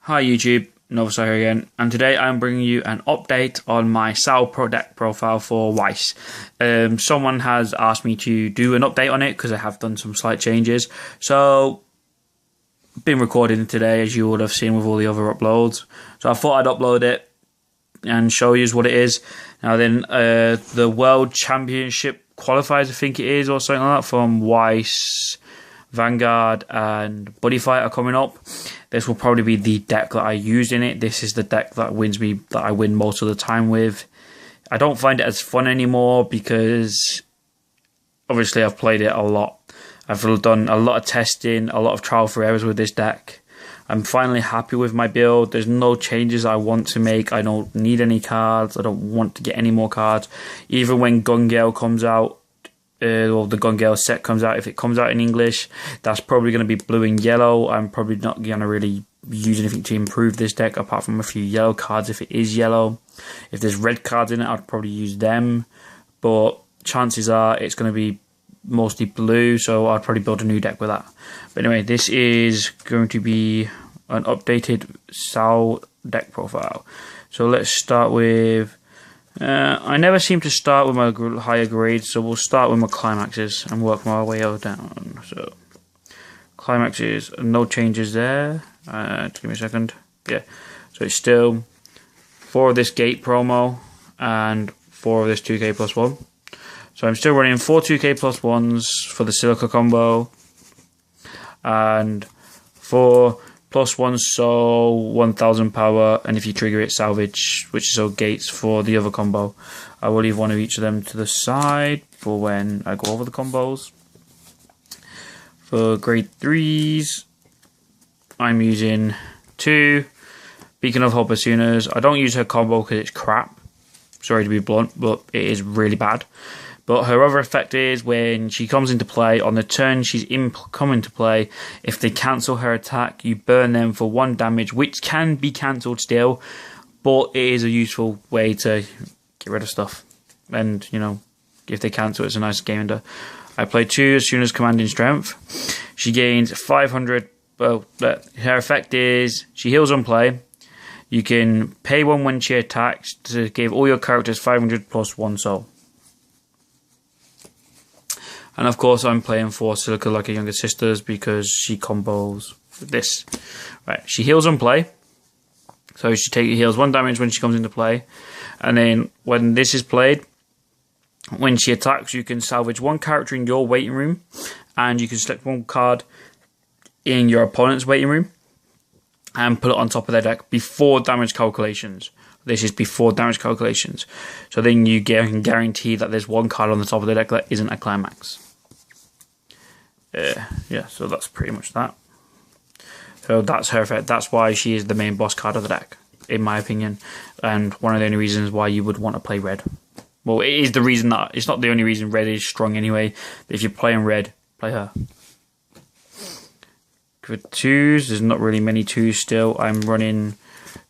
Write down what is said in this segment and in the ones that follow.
Hi YouTube, Novasar here again, and today I'm bringing you an update on my Sal Pro deck profile for Weiss. Someone has asked me to do an update on it because I have done some slight changes. So, been recording today as you would have seen with all the other uploads. So I thought I'd upload it and show you what it is. Now then, the World Championship qualifiers, I think it is, or something like that, from Weiss, Vanguard and Buddy Fight are coming up. This will probably be the deck that I used in it. This is the deck that I win most of the time with. I don't find it as fun anymore because obviously I've played it a lot. I've done a lot of testing, a lot of trial for errors with this deck. I'm finally happy with my build. There's no changes I want to make. I don't need any cards. I don't want to get any more cards. Even when Gun Gale comes out, or the Gun Gale set comes out, if it comes out in English, that's probably going to be blue and yellow. I'm probably not going to really use anything to improve this deck apart from a few yellow cards if it is yellow. If there's red cards in it, I'd probably use them, but chances are it's going to be mostly blue, so I'd probably build a new deck with that. But anyway, this is going to be an updated Sal deck profile. So let's start with I never seem to start with my higher grades, so we'll start with my climaxes and work my way down. So, climaxes, no changes there. Give me a second. Yeah, so it's still 4 of this gate promo and 4 of this 2k plus 1. So I'm still running 4 2k plus 1s for the silica combo and 4 plus 1, so 1000 power, and if you trigger it, salvage, which is so gates for the other combo. I will leave one of each of them to the side for when I go over the combos. For grade 3s, I'm using 2 Beacon of Hope Basunas. I don't use her combo because it's crap. Sorry to be blunt, but it is really bad. But her other effect is when she comes into play, on the turn she's coming to play, if they cancel her attack, you burn them for 1 damage, which can be cancelled still, but it is a useful way to get rid of stuff. And, you know, if they cancel, it's a nice game ender. I play 2 as soon as commanding strength. She gains 500, well, her effect is she heals on play. You can pay 1 when she attacks to give all your characters 500 plus 1 soul. And of course I'm playing for Silica like her younger sisters because she combos with this. Right, she heals on play. So she heals 1 damage when she comes into play. And then when this is played, when she attacks, you can salvage 1 character in your waiting room. And you can select 1 card in your opponent's waiting room and put it on top of their deck before damage calculations. This is before damage calculations. So then you can guarantee that there's 1 card on the top of the deck that isn't a climax. Yeah, so that's pretty much that. So that's her effect. That's why she is the main boss card of the deck, in my opinion. And one of the only reasons why you would want to play red. Well, it is the reason that, it's not the only reason red is strong anyway. But if you're playing red, play her. For 2s, there's not really many 2s still. I'm running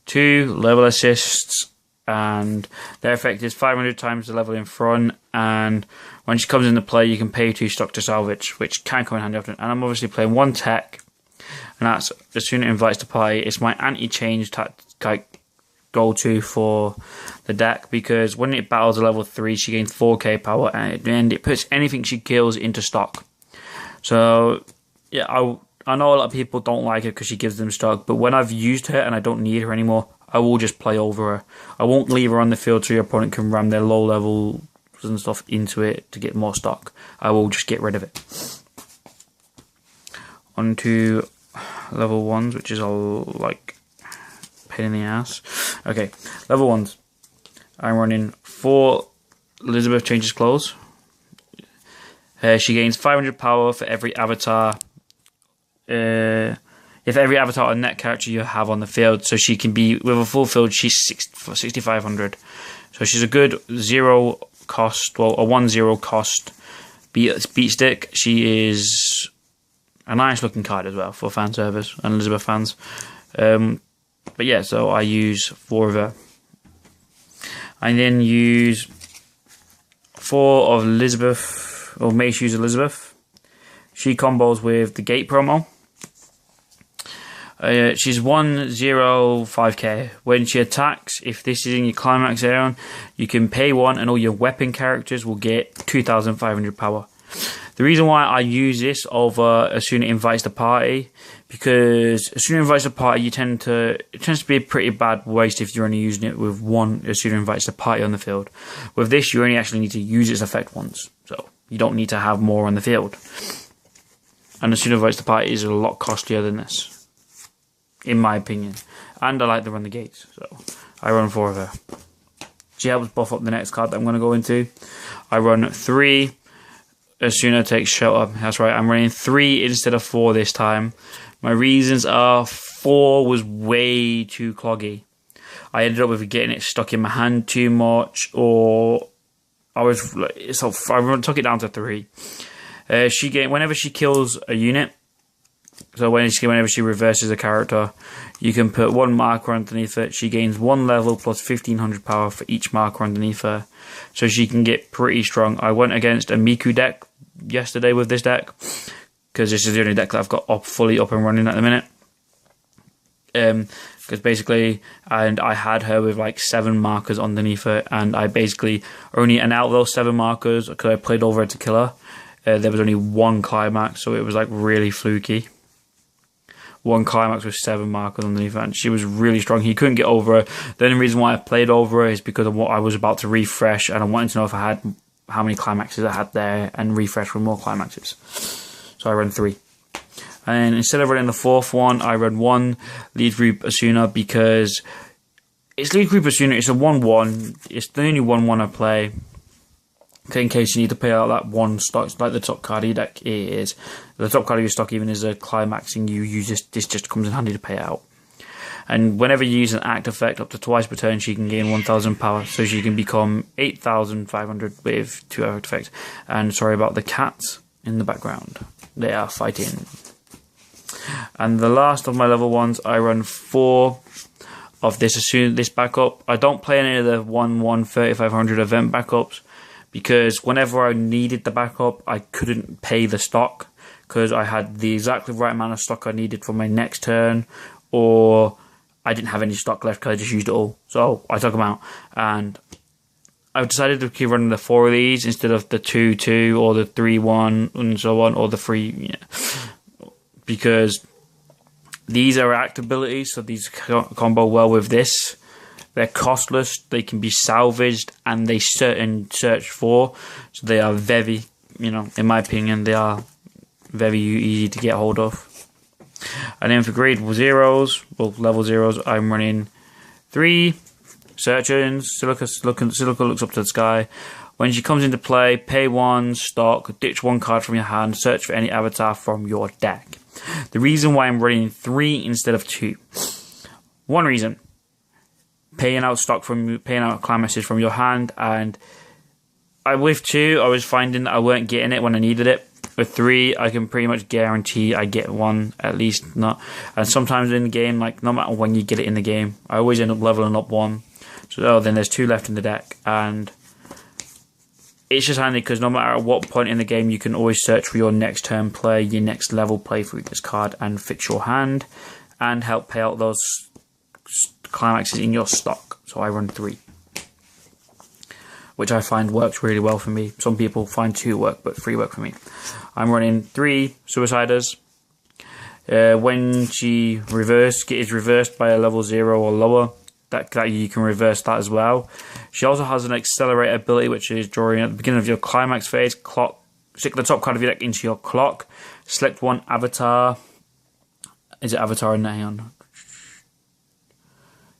2 level assists, and their effect is 500 times the level in front, and when she comes into play you can pay 2 stock to salvage, which can come in handy often. And I'm obviously playing 1 tech, and that's as soon as it invites to play. It's my anti-change go-to for the deck, because when it battles a level 3 she gains 4k power, and it puts anything she kills into stock. So yeah, I know a lot of people don't like her because she gives them stock, but when I've used her and I don't need her anymore, I will just play over her. I won't leave her on the field so your opponent can ram their low levels and stuff into it to get more stock. I will just get rid of it. On to level 1s, which is all like pain in the ass. Okay, level 1s. I'm running 4 Elizabeth Changes Clothes. She gains 500 power for every avatar. If every avatar or net character you have on the field, so she can be, with a full field, she's 6,500. So she's a good 0 cost, well, a 1/0 cost beat stick. She is a nice looking card as well for fan service and Elizabeth fans. But yeah, so I use 4 of her. I then use 4 of Elizabeth, or Mace use Elizabeth. She combos with the gate promo. She's 105k. When she attacks, if this is in your climax zone, you can pay 1 and all your weapon characters will get 2,500 power. The reason why I use this over Asuna Invites the Party, because Asuna Invites the Party, it tends to be a pretty bad waste if you're only using it with one Asuna Invites the Party on the field. With this, you only actually need to use its effect once, so you don't need to have more on the field. And Asuna Invites the Party is a lot costlier than this, in my opinion. And I like to run the gates, so I run 4 of her. She helps buff up the next card that I'm going to go into. I run 3. Asuna takes shelter. That's right, I'm running 3 instead of 4 this time. My reasons are 4 was way too cloggy. I ended up with getting it stuck in my hand too much, or I took it down to 3. Whenever she kills a unit, so whenever she reverses a character, you can put 1 marker underneath it. She gains 1 level plus 1,500 power for each marker underneath her, so she can get pretty strong. I went against a Miku deck yesterday with this deck, because this is the only deck that I've got fully up and running at the minute. Because basically, and I had her with like 7 markers underneath her, and I basically only, and out of those 7 markers, because I played over her to kill her, there was only 1 climax, so it was like really fluky. 1 climax with 7 markers underneath her, and she was really strong. He couldn't get over her. The only reason why I played over her is because of what I was about to refresh, and I wanted to know if I had how many climaxes I had there, and refresh with more climaxes. So I run 3. And instead of running the 4th one, I run 1 lead group Asuna, because it's lead group Asuna. It's a 1/1. It's the only 1/1 I play. Okay, in case you need to pay out that 1 stock, like the top card of your deck is. The top card of your stock even is a climaxing. You use this just comes in handy to pay out. And whenever you use an act effect up to twice per turn, she can gain 1,000 power, so she can become 8,500 with 2 act effects. And sorry about the cats in the background; they are fighting. And the last of my level 1s, I run 4 of this backup. I don't play any of the 1/1 3,500 event backups, because whenever I needed the backup, I couldn't pay the stock, because I had the exactly right amount of stock I needed for my next turn, or I didn't have any stock left because I just used it all. So I took them out, and I've decided to keep running the 4 of these instead of the 2/2 or the 3/1 and so on, or the 3, because these are act abilities, so these combo well with this. They're costless, they can be salvaged, and they search for, so they are very, in my opinion, they are very easy to get hold of. And then for grade 0s, well, level 0s, I'm running 3 Searchings. Silica looks up to the sky. When she comes into play, pay 1 stock, ditch 1 card from your hand, search for any avatar from your deck. The reason why I'm running 3 instead of 2. One reason: paying out climaxes from your hand, and with 2, I was finding that I weren't getting it when I needed it. With 3, I can pretty much guarantee I get 1 at least. And sometimes in the game, like no matter when you get it in the game, I always end up leveling up 1. So then there's 2 left in the deck, and it's just handy because no matter at what point in the game, you can always search for your next turn play, your next level play for this card, and fix your hand, and help pay out those climaxes in your stock. So I run 3, which I find works really well for me. Some people find 2 work, but 3 work for me. I'm running 3 Suiciders. When she is reversed by a level 0 or lower, that you can reverse that as well. She also has an accelerate ability, which is during at the beginning of your climax phase, stick the top card of your deck into your clock, select 1 avatar. Is it avatar in there?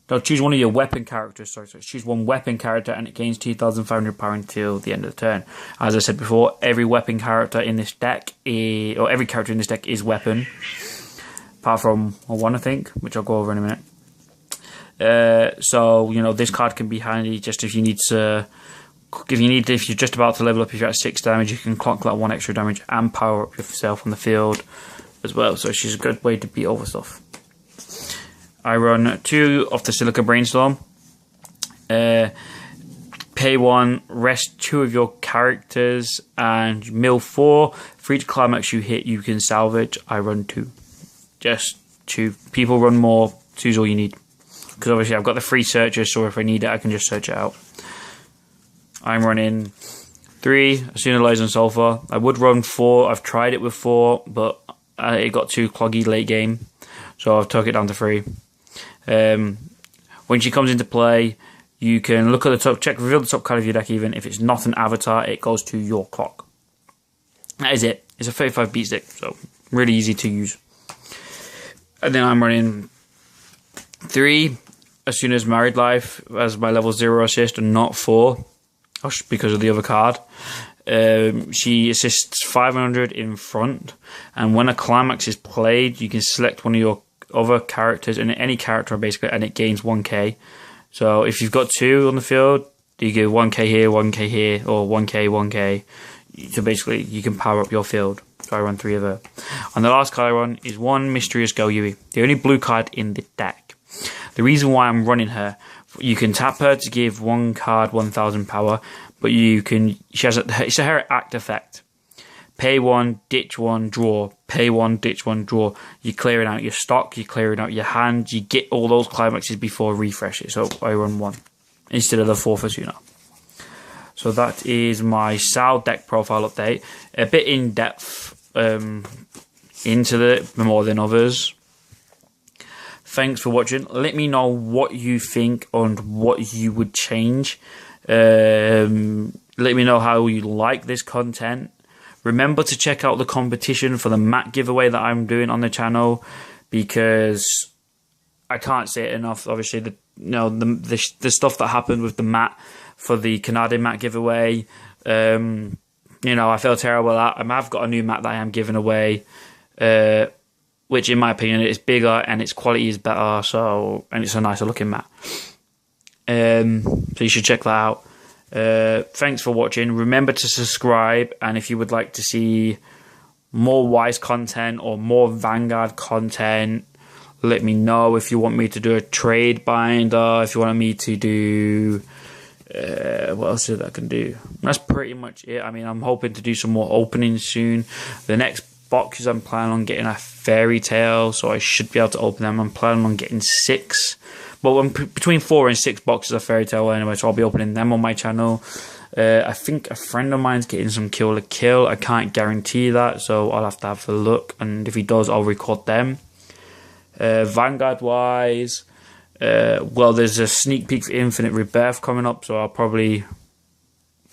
No, choose one of your weapon characters. Sorry, choose 1 weapon character, and it gains 2,500 power until the end of the turn. As I said before, every weapon character in this deck or every character in this deck is weapon, apart from 1, I think, which I'll go over in a minute. So this card can be handy just if you need to. If you're just about to level up, if you're at 6 damage, you can clock that 1 extra damage and power up yourself on the field as well. So she's a good way to beat over stuff. I run 2 of the Silica Brainstorm. Pay 1, rest 2 of your characters, and mill 4. For each climax you hit, you can salvage. I run 2. Just 2. People run more, 2's all you need. Because obviously I've got the free searcher, so if I need it, I can just search it out. I'm running 3, Asunalize and Sulfur. I would run 4. I've tried it with 4, but it got too cloggy late game, so I've took it down to 3. When she comes into play, you can look at the top, reveal the top card of your deck even. If it's not an avatar, it goes to your clock. That is it. It's a 35 beat stick, so really easy to use. And then I'm running 3, as soon as Married Life, as my level 0 assist, and not 4, because of the other card. She assists 500 in front, and when a climax is played, you can select one of your other characters, and any character basically, and it gains 1k. So if you've got 2 on the field, you get 1k here, 1k here, or 1k, 1k. So basically, you can power up your field. So I run 3 of her. And the last card I run is 1 Mysterious Girl Yui, the only blue card in the deck. The reason why I'm running her, you can tap her to give 1 card 1000 power, but you can, it's a her act effect. Pay 1, ditch 1, draw. Pay 1, ditch 1, draw. You're clearing out your stock, you're clearing out your hand, you get all those climaxes before refresh it. So I run 1 instead of the 4 for Suna. So that is my Sal deck profile update. A bit in depth into the more than others. Thanks for watching. Let me know what you think and what you would change. Let me know how you like this content. Remember to check out the competition for the mat giveaway that I'm doing on the channel, because I can't say it enough. Obviously, the stuff that happened with the mat for the Canadian mat giveaway, I feel terrible at. I've got a new mat that I am giving away, which in my opinion is bigger and its quality is better. And it's a nicer looking mat. So you should check that out. Thanks for watching. Remember to subscribe, and if you would like to see more Weiss content or more Vanguard content, let me know. If you want me to do a trade binder, if you want me to do what else is that I can do? That's pretty much it. I mean, I'm hoping to do some more openings soon. The next boxes I'm planning on getting a fairy tale, so I should be able to open them. I'm planning on getting 6. Well, between 4 and 6 boxes of fairy tale anyway, so I'll be opening them on my channel. I think a friend of mine's getting some Kill la Kill. I can't guarantee that, so I'll have to have a look, and if he does, I'll record them. Vanguard wise, well, there's a sneak peek for Infinite Rebirth coming up, so I'll probably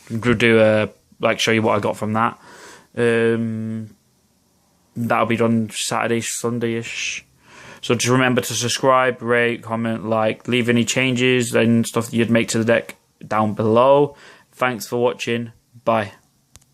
do show you what I got from that. That'll be done Saturday, Sunday-ish. So just remember to subscribe, rate, comment, like, leave any changes and stuff that you'd make to the deck down below. Thanks for watching. Bye.